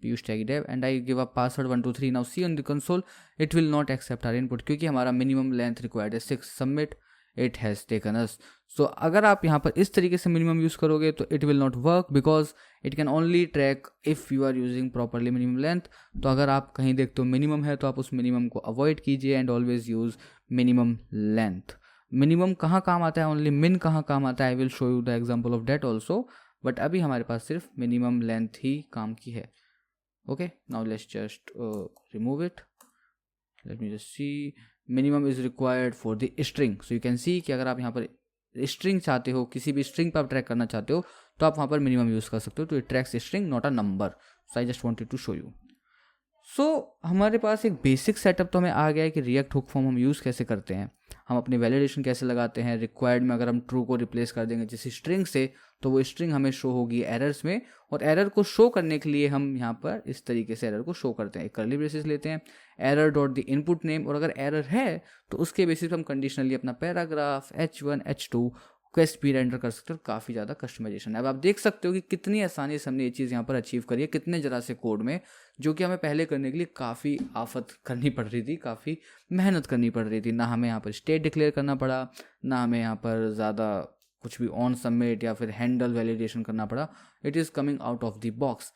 Piyush tag dev and I give a password 123, now see on the console it will not accept our input क्योंकि हमारा minimum length required है 6, submit, it has taken us। so अगर आप यहाँ पर इस तरीके से minimum यूज़ करोगे तो it will not work because it can only track if you are using properly minimum length। तो अगर आप कहीं देखते हो minimum है तो आप उस minimum को avoid कीजिए and always use minimum length। minimum कहाँ काम आता है, only min कहाँ काम आता है, I will show you the example of that also, but अभी हमारे पास सिर्फ minimum length ही काम की है। okay, now let's just remove it, let me just see, minimum is required for the string, so you can see कि अगर आप यहाँ पर string चाहते हो, किसी भी string पर आप ट्रैक करना चाहते हो तो आप वहाँ पर minimum यूज़ कर सकते हो, तो it tracks string not a number, so I just wanted to show you। सो हमारे पास एक बेसिक सेटअप तो हमें आ गया है कि रिएक्ट हुक फॉर्म हम यूज़ कैसे करते हैं, हम अपनी वैलिडेशन कैसे लगाते हैं। रिक्वायर्ड में अगर हम ट्रू को रिप्लेस कर देंगे जिस स्ट्रिंग से, तो वो स्ट्रिंग हमें शो होगी एरर्स में, और एरर को शो करने के लिए हम यहाँ पर इस तरीके से एरर को शो करते हैं। एक कर्ली ब्रेसेस लेते हैं, error dot the input name, और अगर एरर है तो उसके बेसिस पर हम कंडीशनली अपना पैराग्राफ H1 H2 क्वेस्ट भी रेंडर कर सकते हो। काफ़ी ज़्यादा कस्टमाइजेशन है। अब आप देख सकते हो कि कितनी आसानी से हमने ये चीज़ यहाँ पर अचीव करी है, कितने ज़रा से कोड में, जो कि हमें पहले करने के लिए काफ़ी आफत करनी पड़ रही थी, काफ़ी मेहनत करनी पड़ रही थी। ना हमें यहाँ पर स्टेट डिक्लेयर करना पड़ा, ना हमें यहाँ पर ज़्यादा कुछ भी ऑन सबमिट या फिर हैंडल वैलिडेशन करना पड़ा। It is coming out of the box.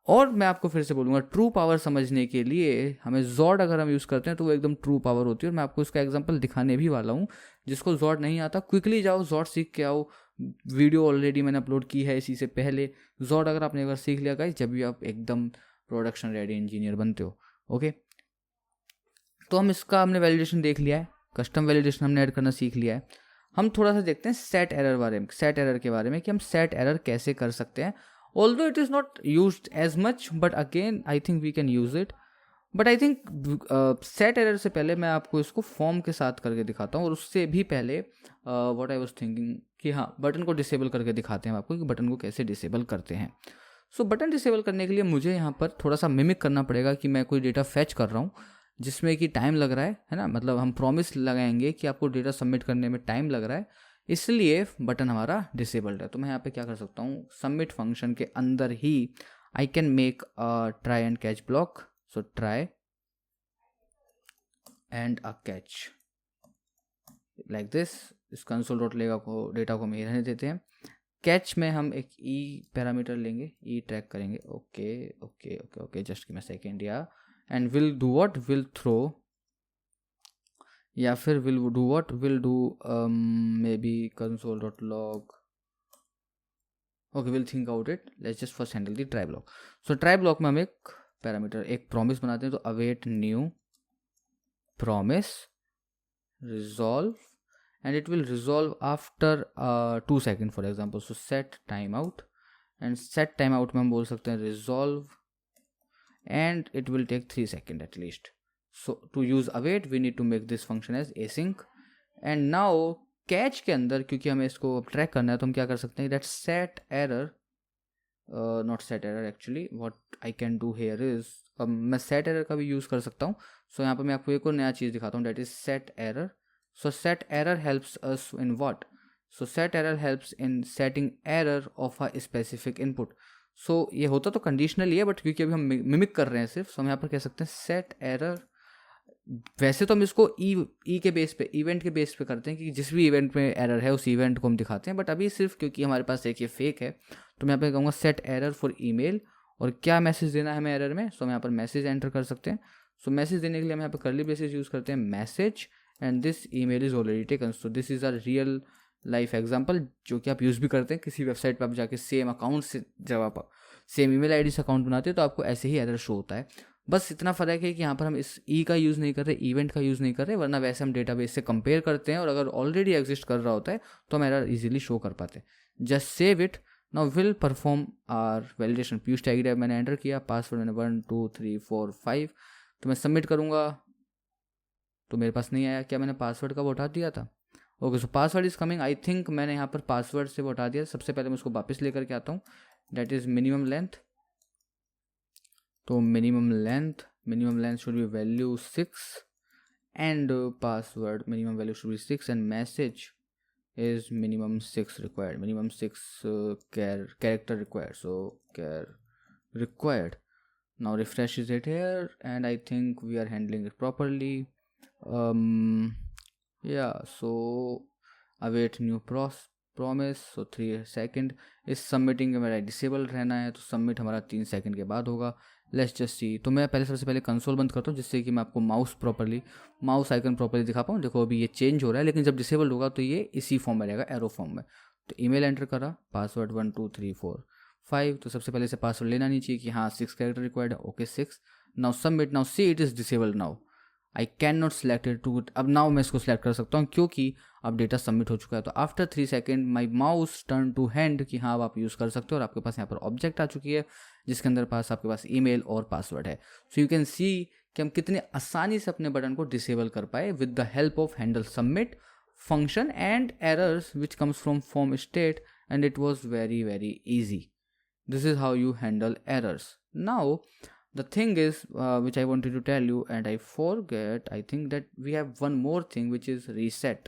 और मैं आपको फिर से बोलूँगा, ट्रू पावर समझने के लिए हमें जॉड अगर हम यूज़ करते हैं तो वो एकदम ट्रू पावर होती है, और मैं आपको इसका एग्जांपल दिखाने भी वाला हूँ। जिसको जॉड नहीं आता क्विकली जाओ जॉड सीख के आओ, वीडियो ऑलरेडी मैंने अपलोड की है इसी से पहले। जॉड अगर आपने एक बार सीख लिया गाइस, जब भी आप एकदम प्रोडक्शन रेडी इंजीनियर बनते हो। ओके, तो हम इसका हमने वैलिडेशन देख लिया है, कस्टम वैलिडेशन हमने ऐड करना सीख लिया है। हम थोड़ा सा देखते हैं सेट एरर के बारे में कि हम सेट एरर कैसे कर सकते हैं। although it is not used as much, but again I think we can use it, but I think set error से पहले मैं आपको इसको फॉर्म के साथ करके दिखाता हूँ, और उससे भी पहले what I was thinking कि हाँ बटन को डिसेबल करके दिखाते हैं आपको कि बटन को कैसे डिसेबल करते हैं। सो बटन डिसेबल करने के लिए मुझे यहाँ पर थोड़ा सा मिमिक करना पड़ेगा कि मैं कोई डेटा फैच कर रहा हूँ जिसमें कि टाइम लग रहा है ना, मतलब हम प्रॉमिस लगाएंगे कि आपको डेटा सबमिट करने में टाइम लग रहा है, इसलिए बटन हमारा डिसेबल्ड है। तो मैं यहाँ पे क्या कर सकता हूँ, सबमिट फंक्शन के अंदर ही I can make a try and catch block. So try and a catch like this. इस कंसोल डॉट लेगा को डेटा को में रहने देते हैं। कैच में हम एक ई पैरामीटर लेंगे, ई ट्रैक करेंगे। Okay okay okay okay, just give me a second yeah, and will do what, will throw, या फिर will do what, will do maybe console dot log. Okay, will think out it, let's just first handle the try block. So try block में हम एक parameter, एक promise बनाते हैं, तो await new promise resolve, and it will resolve after 2 second for example. So set time out, and set time out में हम बोल सकते हैं resolve, and it will take 3 second at least. So to use await we need to make this function as async, and now catch के अंदर क्योंकि हमें इसको ट्रैक करना है तो हम क्या कर सकते हैं, that set error, not set error actually, what I can do here is मैं set error का भी यूज़ कर सकता हूँ। सो यहाँ पर मैं आपको एक और नया चीज़ दिखाता हूँ, that is set error। so set error helps us in what, so set error helps in setting error of a specific input। सो ये होता तो कंडीशनल ही है, बट क्योंकि अभी हम मिमिक कर रहे हैं सिर्फ, सो हम यहाँ पर कह सकते हैं सेट एरर। वैसे तो हम इसको ई के बेस पे, इवेंट के बेस पे करते हैं कि जिस भी इवेंट में एरर है उस इवेंट को हम दिखाते हैं, बट अभी सिर्फ क्योंकि हमारे पास एक ये फेक है तो मैं यहाँ पे कहूँगा सेट एरर फॉर ईमेल। और क्या मैसेज देना है हमें एरर में, सो हम यहाँ पर मैसेज एंटर कर सकते हैं। सो मैसेज देने के लिए हम यहाँ पर कर्ली ब्रेसेस यूज़ करते हैं, message and this email is already taken, so this is a real life example जो कि आप यूज़ भी करते हैं किसी वेबसाइट पर आप जाके सेम अकाउंट से, जब आप सेम ईमेल आईडी से अकाउंट बनाते हैं तो आपको ऐसे ही एरर शो होता है। बस इतना फ़र्क है कि यहाँ पर हम इस ई का यूज़ नहीं कर रहे, इवेंट का यूज़ नहीं कर रहे, वरना वैसे हम डेटाबेस से कंपेयर करते हैं और अगर ऑलरेडी एग्जिस्ट कर रहा होता है तो हम एरर इजीली शो कर पाते हैं। Just save it. Now will perform our validation. Piyush टैगरी मैंने एंटर किया, पासवर्ड मैंने 1 2 3 4 5, तो मैं सबमिट करूँगा तो मेरे पास नहीं आया। क्या मैंने पासवर्ड का वो उठा दिया था? Okay, so password is coming. I think मैंने यहाँ पर पासवर्ड से वो उठा दिया। सबसे पहले मैं उसको वापस लेकर के आता हूँ, दैट इज़ मिनिमम लेंथ। तो minimum length should be value 6 and password minimum value should be 6 and message is minimum 6 required, minimum 6 character required, so required. Now refresh is it here and I think we are handling it properly. Yeah, so await new promise, so 3 second. इस submitting मेरा disable रहना है तो submit हमारा 3 second के बाद होगा। Let's just see. तो मैं सबसे पहले कंसोल बंद करता हूँ जिससे कि मैं आपको माउस आइकन प्रॉपर्ली दिखा पाऊँ। देखो अभी ये चेंज हो रहा है, लेकिन जब डिसेबल होगा तो ये इसी फॉर्म में रहेगा, एरो फॉर्म में। तो ईमेल एंटर करा, पासवर्ड 1 2 3 4 5। तो सबसे पहले से पासवर्ड लेना नहीं चाहिए कि हाँ 6 कैरेक्टर रिक्वायर्ड है, okay 6। Now submit. Now see it is disable. Now I can not select it too. अब नाउ मैं इसको सेलेक्ट कर सकता हूँ क्योंकि अब डेटा सबमिट हो चुका है। तो after 3 second my mouse turn to hand कि हाँ अब आप यूज़ कर सकते हो और आपके पास यहाँ पर ऑब्जेक्ट आ चुकी है जिसके अंदर आपके पास ईमेल और पासवर्ड है। सो यू कैन सी कि हम कितने आसानी से अपने बटन को डिसेबल कर पाए with the help of Henle submit function and errors which comes from form state, and it was very very easy. This is how you handle errors. Now the thing is which I wanted to tell you and I forget, I think that we have one more thing which is reset.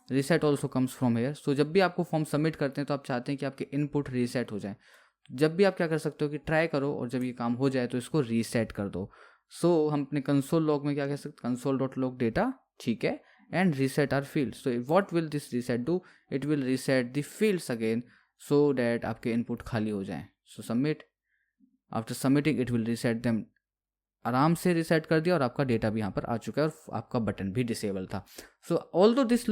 Reset also comes from here. So जब भी आपको form submit करते हैं तो आप चाहते हैं कि आपके इनपुट रीसेट हो जाए। जब भी आप क्या कर सकते हो कि ट्राई करो और जब ये काम हो जाए तो इसको रीसेट कर दो। सो हम अपने कंसोल लॉग में क्या कह सकते हैं, console.log data, ठीक है, and reset our fields. So what will this reset do? It will reset the fields again so that आपके इनपुट खाली हो जाएं. So submit. After submitting it will reset them. आराम से रिसेट कर दिया और आपका डेटा भी यहाँ पर आ चुका है और आपका बटन भी डिसेबल था. So although this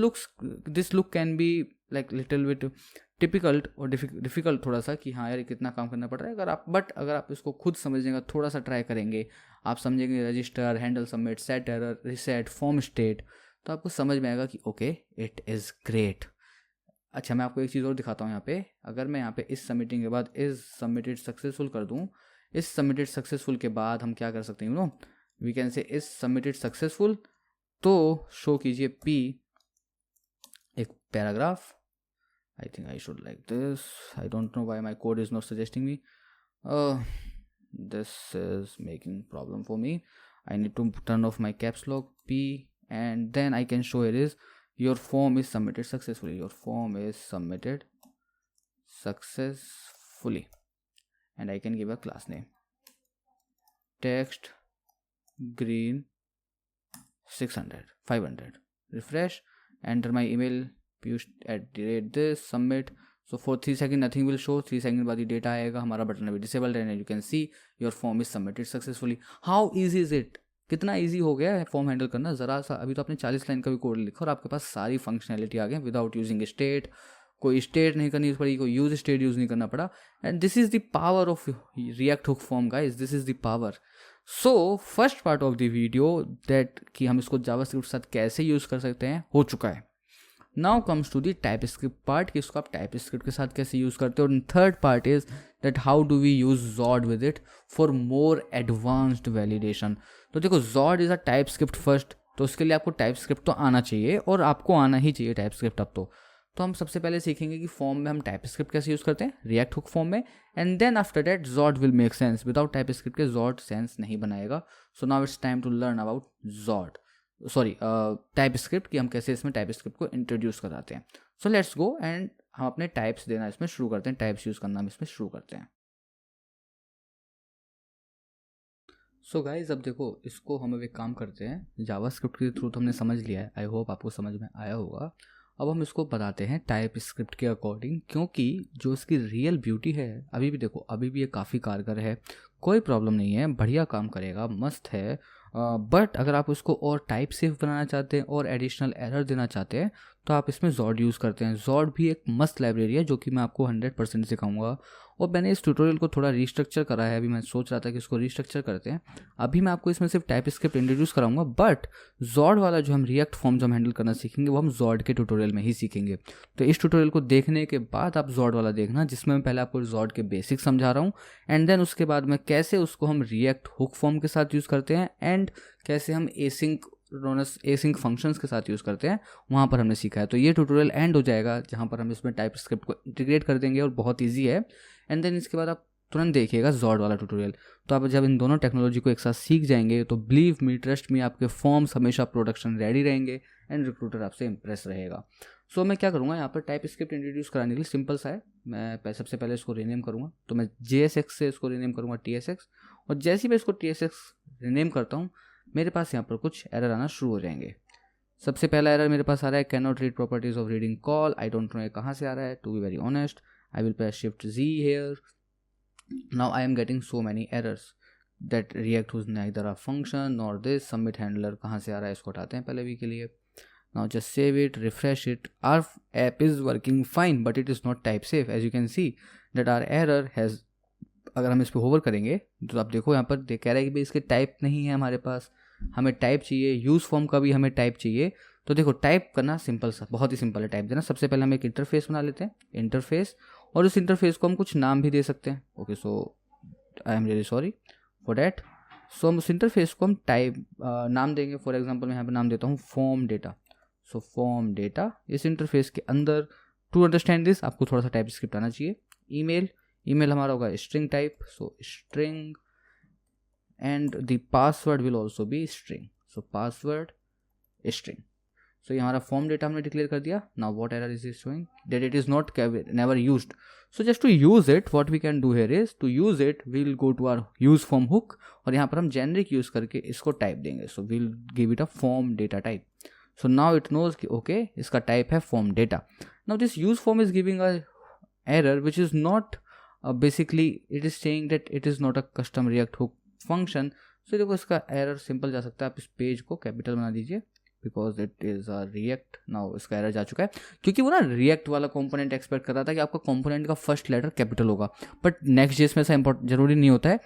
look can be like little bit typical और डिफिकल्ट थोड़ा सा कि हाँ यार कितना काम करना पड़ रहा है, अगर आप इसको खुद समझने का थोड़ा सा ट्राई करेंगे, आप समझेंगे register, handle submit, set error, reset, form state, तो आपको समझ में आएगा कि ओके इट इज़ ग्रेट. अच्छा, मैं आपको एक चीज़ और दिखाता हूँ यहाँ पे. अगर मैं यहाँ पे इस सबमिटिंग के बाद इज़ सबमिटेड सक्सेसफुल कर दूँ, इस सबमिटेड सक्सेसफुल के बाद हम क्या कर सकते हैं, we can say is submitted successful, तो शो कीजिए पी एक paragraph. I think I should like this. I don't know why my code is not suggesting me. This is making problem for me. I need to turn off my caps lock P and then I can show it is your form is submitted successfully. Your form is submitted successfully and I can give a class name, text green 600 500. Refresh, enter my email piyush@this, submit. So for 3 seconds nothing will show. 3 seconds बाद ये data आएगा, हमारा button अभी disable है. You can see your form is submitted successfully. How easy is it? कितना easy हो गया है फॉर्म हैंडल करना. ज़रा सा अभी तो आपने 40 लाइन का भी कोड लिखा और आपके पास सारी फंक्शनैलिटी आ गई विदाउट यूजिंग स्टेट. कोई स्टेट नहीं करनी पड़ी, कोई यूज स्टेट यूज़ नहीं करना पड़ा. And this is the power of react hook form guys. This is the power. So first part of the video that कि हम इसको जावास्क्रिप्ट के साथ कैसे यूज़ कर सकते हैं हो चुका है. Now comes to the TypeScript part कि इसको आप टाइप स्क्रिप्ट के साथ कैसे यूज़ करते हो. और third part is that how do we use Zod with it for more advanced validation. तो देखो Zod is a TypeScript first, तो उसके लिए आपको टाइप स्क्रिप्ट तो आना चाहिए और आपको आना ही चाहिए टाइप स्क्रिप्ट. अब तो हम सबसे पहले सीखेंगे कि फॉर्म में हम टाइप स्क्रिप्ट कैसे यूज़ करते हैं रिएक्ट हुक फॉर्म में. And then after that Zod will make sense. Without TypeScript के Zod सेंस नहीं बनाएगा. So now it's time to learn about Zod, sorry TypeScript, कि हम कैसे इसमें टाइप स्क्रिप्ट को इंट्रोड्यूस कराते हैं. सो लेट्स गो एंड हम अपने टाइप्स देना इसमें शुरू करते हैं, टाइप्स यूज़ करना हम इसमें शुरू करते हैं. सो गाइज अब देखो इसको हम अब एक काम करते हैं. जावास्क्रिप्ट के थ्रू तो हमने समझ लिया है, आई होप आपको समझ में आया होगा. अब हम इसको बताते हैं टाइप स्क्रिप्ट के अकॉर्डिंग, क्योंकि जो इसकी रियल ब्यूटी है अभी भी देखो, अभी भी ये काफ़ी कारगर है, कोई प्रॉब्लम नहीं है, बढ़िया काम करेगा, मस्त है. बट अगर आप उसको और टाइप सेफ बनाना चाहते हैं और एडिशनल एरर देना चाहते हैं तो आप इसमें जॉड यूज़ करते हैं। जॉड भी एक मस्त लाइब्रेरी है जो कि मैं आपको 100% सिखाऊंगा। और मैंने इस ट्यूटोरियल को थोड़ा रीस्ट्रक्चर करा है, अभी मैं सोच रहा था कि इसको रीस्ट्रक्चर करते हैं। अभी मैं आपको इसमें सिर्फ टाइप स्क्रिप्ट इंट्रोड्यूस कराऊंगा, बट जॉड वाला जो हम रिएक्ट फॉर्म जो हम हैंडल करना सीखेंगे वो हम जॉड के ट्यूटोरियल में ही सीखेंगे। तो इस ट्यूटोरियल को देखने के बाद आप जॉड वाला देखना, जिसमें मैं पहले आपको जॉड के बेसिक समझा रहा हूँ, एंड देन उसके बाद में कैसे उसको हम रिएक्ट हुक फॉर्म के साथ यूज़ करते हैं, एंड कैसे हम एसिंक फंक्शंस के साथ यूज़ करते हैं, वहाँ पर हमने सीखा है। तो ये ट्यूटोरियल एंड हो जाएगा जहाँ पर हम इसमें टाइप स्क्रिप्ट को इंटीग्रेट कर देंगे और बहुत ईजी है। एंड देन इसके बाद आप तुरंत देखिएगा जॉड वाला ट्यूटोरियल। तो आप जब इन दोनों टेक्नोलॉजी को एक साथ सीख जाएंगे तो बिलीव मी, ट्रस्ट मी, आपके फॉर्म्स हमेशा प्रोडक्शन रेडी रहेंगे एंड रिक्रूटर आपसे इंप्रेस रहेगा। सो मैं क्या करूँगा, यहाँ पर टाइप स्क्रिप्ट इंट्रोड्यूस कराने के लिए सिंपल सा है, मैं सबसे पहले इसको रीनेम करूँगा। तो मैं JSX से इसको रीनेम करूँगा TSX, और जैसे ही मैं इसको TSX रीनेम करता हूँ मेरे पास यहाँ पर कुछ एरर आना शुरू हो जाएंगे। सबसे पहला एरर मेरे पास आ रहा है, can not read properties of reading call. I don't know ये कहाँ से आ रहा है, to be very honest. I will press shift Z here. Now I am getting so many errors that React was neither a function nor this submit handler कहाँ से आ रहा है, इसको हटाते हैं पहले भी के लिए। Now just save it, refresh it. Our app is working fine but it is not type safe. As you can see that our error has, अगर हम इस पर होवर करेंगे तो आप देखो यहाँ पर कह रहा है कि भाई इसके टाइप नहीं है हमारे पास, हमें टाइप चाहिए, यूज़ फॉर्म का भी हमें टाइप चाहिए। तो देखो टाइप करना सिंपल सा, बहुत ही सिंपल है टाइप देना। सबसे पहले हम एक इंटरफेस बना लेते हैं, इंटरफेस, और उस इंटरफेस को हम कुछ नाम भी दे सकते हैं। Okay, so I am really sorry for that. So हम उस इंटरफेस को हम टाइप नाम देंगे। फॉर एग्जांपल मैं यहाँ पे नाम देता हूँ form data. So form data, इस इंटरफेस के अंदर टू अंडरस्टैंड दिस आपको थोड़ा सा टाइप स्क्रिप्ट आना चाहिए। ईमेल हमारा होगा string type, so string, and the password will also be string, so password string. So ये हमारा फॉर्म डेटा हमने डिक्लेयर कर दिया। Now what error is it showing, that it is not never used. So just to use it what we can do here is, to use it we will go to our use form hook, और यहाँ पर हम generic use करके इसको type देंगे। So we will give it a form data type. So now it knows कि okay इसका type है form data. Now this use form is giving a error which is not basically, it is saying that it is not a custom React hook function. So देखो इसका error simple जा सकता है, आप इस page को capital बना दीजिए because it is a react. Now इसका एरर जा चुका है क्योंकि वो ना रिएक्ट वाला कंपोनेंट एक्सपेक्ट कर रहा था कि आपका कंपोनेंट का फर्स्ट लेटर कैपिटल होगा, बट नेक्स्ट जेएस में ऐसा इंपॉर्टेंट जरूरी नहीं होता है।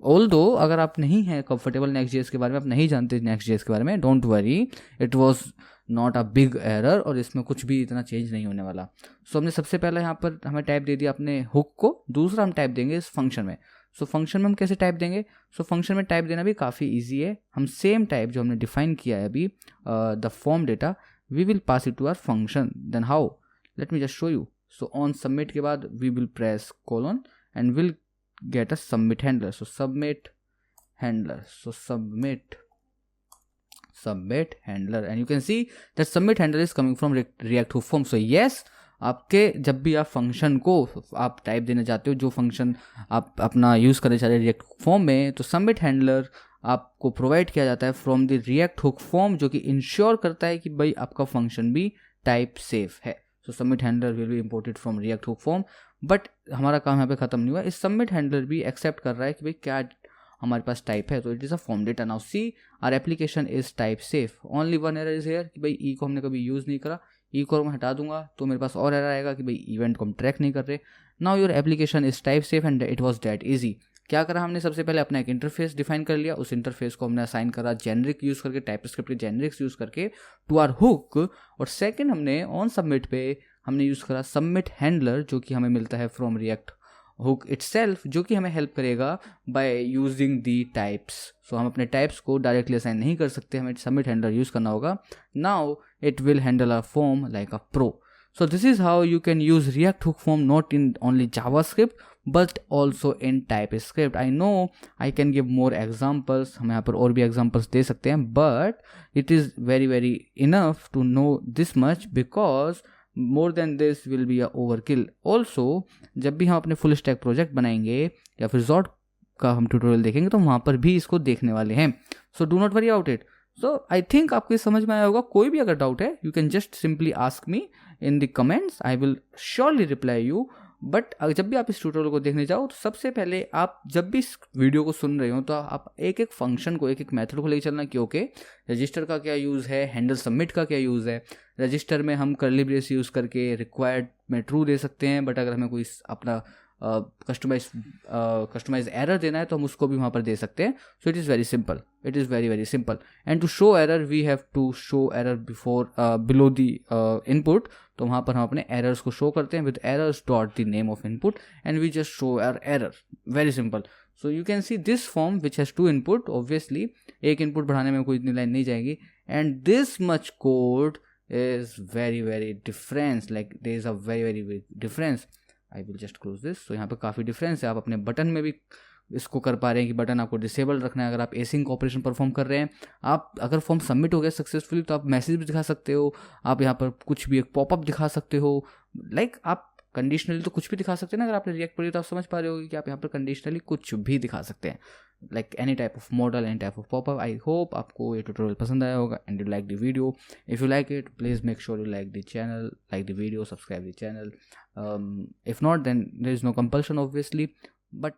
ऑल्दो अगर आप नहीं हैं कंफर्टेबल नेक्स्ट जेएस के बारे में, आप नहीं जानते नेक्स्ट जेएस के बारे में, don't worry, it was not a big error और इसमें कुछ भी इतना चेंज नहीं होने वाला। सो हमने सबसे पहले यहाँ पर हमें टाइप दे दिया अपने हुक को, दूसरा हम टाइप देंगे इस फंक्शन में। सो फंक्शन में हम कैसे टाइप देंगे, सो फंक्शन में टाइप देना भी काफ़ी ईजी है। हम सेम टाइप जो हमने डिफाइन किया है अभी the form data, we will pass it to our function. Then how, let me just show you. So on submit के बाद we will press colon and will get a submit handler. So submit handler, so submit handler, and you can see that submit handler is coming from react hook form. So yes, आपके जब भी आप function को आप type देने जाते हो, जो फंक्शन आप अपना यूज़ करने चाहते हैं रिएक्ट फॉर्म में, तो सबमिट हैंडलर आपको प्रोवाइड किया जाता है from the react hook form, जो कि इंश्योर करता है कि भाई आपका फंक्शन भी टाइप सेफ है। सो submit handler will be imported from react hook form, but हमारा काम यहाँ पे खत्म नहीं हुआ। इस सबमिट हैंडलर भी एक्सेप्ट कर रहा है कि भाई क्या हमारे पास टाइप है, तो it is a form data. Now see our application is type safe. Only one error is here कि भाई ई को हमने कभी यूज़ नहीं करा, ई को मैं हटा दूंगा तो मेरे पास और एरर आएगा कि भाई इवेंट को हम ट्रैक नहीं कर रहे। Now your application is type safe and it was that easy. क्या करा हमने, सबसे पहले अपना एक इंटरफेस डिफाइन कर लिया, उस इंटरफेस को हमने असाइन करा जेनरिक यूज़ करके, टाइप स्क्रिप्ट के जेनरिक्स यूज़ करके टू आवर हुक, और सेकेंड हमने ऑन सबमिट पे हमने यूज़ करा सबमिट हैंडलर, जो कि हमें मिलता है फ्रॉम रिएक्ट हुक इटसेल्फ, जो कि हमें हेल्प करेगा बाय यूजिंग दी टाइप्स। सो हम अपने टाइप्स को डायरेक्टली असाइन नहीं कर सकते, हमें सबमिट हैंडलर यूज़ करना होगा। Now it will handle a form like a pro. So this is how you can use React Hook Form not in only JavaScript but also in TypeScript. I know I can give more examples, हम यहाँ पर और भी examples दे सकते हैं, but it is very enough to know this much because more than this will be a overkill. Also जब भी हम अपने full stack project बनाएंगे या फिर Zod का हम tutorial देखेंगे तो वहाँ पर भी इसको देखने वाले हैं। So do not worry about it. So I think आपको समझ में आया होगा। कोई भी अगर डाउट है you can just simply ask me in the comments. I will surely reply you but जब भी आप इस ट्यूटोरियल को देखने जाओ तो सबसे पहले आप जब भी इस वीडियो को सुन रहे हो तो आप एक एक फंक्शन को, एक एक मेथड को लेकर चलना कि ओके रजिस्टर का क्या यूज़ है, हैंडल सबमिट का क्या यूज़ है। रजिस्टर में हम कर्ली ब्रेस यूज़ करके रिक्वायर्ड में ट्रू दे सकते हैं, बट अगर हमें कोई अपना कस्टमाइज एरर देना है तो हम उसको भी वहाँ पर दे सकते हैं। So it is very simple, it is very very simple. And to show error we have to show error below the input. तो वहाँ पर हम अपने एरर्स को शो करते हैं with errors dot the name of input and we just show our error, very simple. So you can see this form which has 2 input, obviously एक input बढ़ाने में कोई इतनी लाइन नहीं जाएगी। And this much code is very difference, like there is a very big difference. I will just close this. So यहाँ पे काफ़ी डिफरेंस है। आप अपने बटन में भी इसको कर पा रहे हैं कि बटन आपको डिसेबल रखना है। अगर आप एसिंक ऑपरेशन परफॉर्म कर रहे हैं, आप अगर फॉर्म सबमिट हो गया सक्सेसफुली तो आप मैसेज भी दिखा सकते हो, आप यहाँ पर कुछ भी एक पॉपअप दिखा सकते हो। लाइक आप कंडीशनली तो कुछ भी दिखा सकते हैं ना। अगर आपने रिएक्ट पढ़ी तो आप समझ पा रहे हो कि आप यहाँ पर कंडीशनली कुछ भी दिखा सकते हैं, like any type of model, any type of popup. I hope आपको ये ट्यूटोरियल पसंद आया होगा and you like the video. If you like it please make sure you like the channel, like the video, subscribe the channel. If not then there is no compulsion obviously, but